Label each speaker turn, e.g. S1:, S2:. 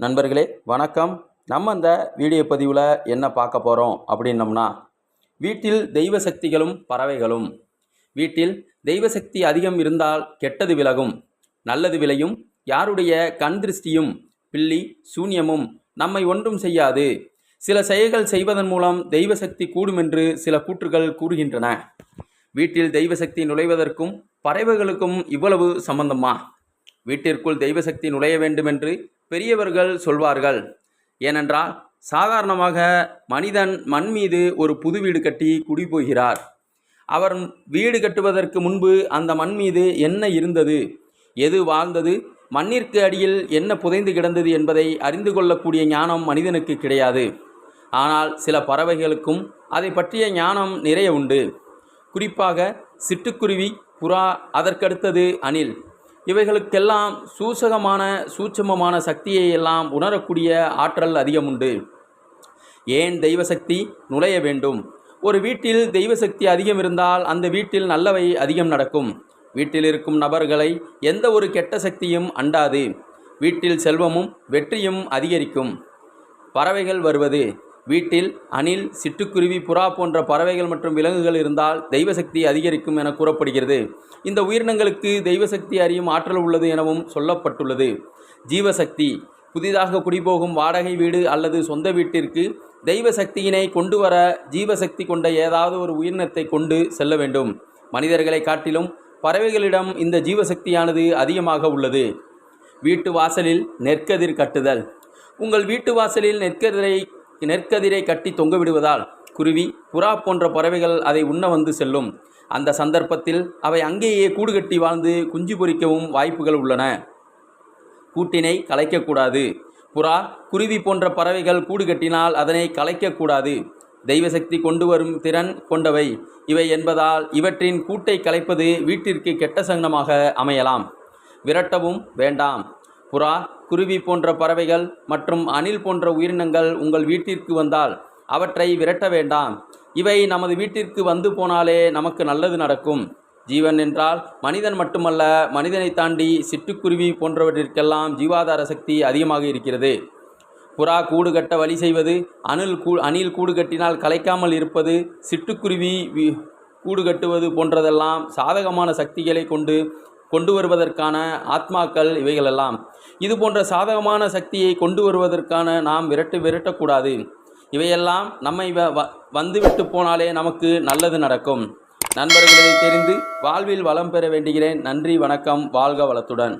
S1: நண்பர்களே வணக்கம். நம்ம இந்த வீடியோ பதிவில் என்ன பார்க்க போகிறோம் அப்படின்னம்னா, வீட்டில் தெய்வ சக்திகளும் பறவைகளும். வீட்டில் தெய்வ சக்தி அதிகம் இருந்தால் கெட்டது விலகும், நல்லது விளையும். யாருடைய கண் திருஷ்டியும் பில்லி சூன்யமும் நம்மை ஒன்றும் செய்யாது. சில செயல்கள் செய்வதன் மூலம் தெய்வ சக்தி கூடும் என்று சில கூற்றுகள் கூறுகின்றன. வீட்டில் தெய்வ சக்தி நுழைவதற்கும் பறவைகளுக்கும் இவ்வளவு சம்பந்தமா? வீட்டிற்குள் தெய்வ சக்தி நுழைய வேண்டுமென்று பெரியவர்கள் சொல்வார்கள். ஏனென்றால் சாதாரணமாக மனிதன் மண் மீது ஒரு புது வீடு கட்டி குடிபோகிறார். அவர் வீடு கட்டுவதற்கு முன்பு அந்த மண் மீது என்ன இருந்தது, எது வாழ்ந்தது, மண்ணிற்கு அடியில் என்ன புதைந்து கிடந்தது என்பதை அறிந்து கொள்ளக்கூடிய ஞானம் மனிதனுக்கு கிடையாது. ஆனால் சில பறவைகளுக்கும் அதை பற்றிய ஞானம் நிறைய உண்டு. குறிப்பாக சிட்டுக்குருவி, புறா, அதற்கடுத்தது அணில். இவைகளுக்கெல்லாம் சூட்சமமான சக்தியை எல்லாம் உணரக்கூடிய ஆற்றல் அதிகம் உண்டு. ஏன் தெய்வ சக்தி நுழைய வேண்டும்? ஒரு வீட்டில் தெய்வ சக்தி அதிகம் இருந்தால் அந்த வீட்டில் நல்லவை அதிகம் நடக்கும். வீட்டில் இருக்கும் நபர்களை எந்த ஒரு கெட்ட சக்தியும் அண்டாது. வீட்டில் செல்வமும் வெற்றியும் அதிகரிக்கும். பறவைகள் வருவது. வீட்டில் அணில், சிட்டுக்குருவி, புறா போன்ற பறவைகள் மற்றும் விலங்குகள் இருந்தால் தெய்வசக்தி அதிகரிக்கும் என கூறப்படுகிறது. இந்த உயிரினங்களுக்கு தெய்வசக்தி அறியும் ஆற்றல் உள்ளது எனவும் சொல்லப்பட்டுள்ளது. ஜீவசக்தி. புதிதாக குடிபோகும் வாடகை வீடு அல்லது சொந்த வீட்டிற்கு தெய்வ சக்தியினை கொண்டு வர ஜீவசக்தி கொண்ட ஏதாவது ஒரு உயிரினத்தை கொண்டு செல்ல வேண்டும். மனிதர்களை காட்டிலும் பறவைகளிடம் இந்த ஜீவசக்தியானது அதிகமாக உள்ளது. வீட்டு வாசலில் நெற்கதிர் கட்டுதல். உங்கள் வீட்டு வாசலில் நெற்கதிரை கட்டி தொங்கவிடுவதால் குருவி, புறா போன்ற பறவைகள் அதை உண்ண வந்து செல்லும். அந்த சந்தர்ப்பத்தில் அவை அங்கேயே கூடு கட்டி வாழ்ந்து குஞ்சு பொரிக்கவும் வாய்ப்புகள் உள்ளன. கூட்டினை கலைக்கக்கூடாது. புறா, குருவி போன்ற பறவைகள் கூடு கட்டினால் அதனை கலைக்கக்கூடாது. தெய்வசக்தி கொண்டு வரும் திறன் கொண்டவை இவை என்பதால் இவற்றின் கூட்டை கலைப்பது வீட்டிற்கு கெட்ட சங்கனமாக அமையலாம். விரட்டவும் வேண்டாம். புறா, குருவி போன்ற பறவைகள் மற்றும் அணில் போன்ற உயிரினங்கள் உங்கள் வீட்டிற்கு வந்தால் அவற்றை விரட்ட வேண்டாம். இவை நமது வீட்டிற்கு வந்து போனாலே நமக்கு நல்லது நடக்கும். ஜீவன் என்றால் மனிதன் மட்டுமல்ல, மனிதனை தாண்டி சிட்டுக்குருவி போன்றவற்றிற்கெல்லாம் ஜீவாதார சக்தி அதிகமாக இருக்கிறது. புறா கூடு கட்ட வழி செய்வது, அணில் கூடு கட்டினால் கலைக்காமல் இருப்பது, சிட்டுக்குருவி கூடு கட்டுவது போன்றதெல்லாம் சாதகமான சக்திகளை கொண்டு வருவதற்கான ஆத்மாக்கள் இவைகளெல்லாம். இது போன்ற சாதகமான சக்தியை கொண்டு வருவதற்கான நாம் விரட்டக்கூடாது. இவையெல்லாம் நம்மை வந்துவிட்டு போனாலே நமக்கு நல்லது நடக்கும். நண்பர்களை தெரிந்து வாழ்வில் வளம் பெற வேண்டுகிறேன். நன்றி, வணக்கம். வாழ்க வளத்துடன்.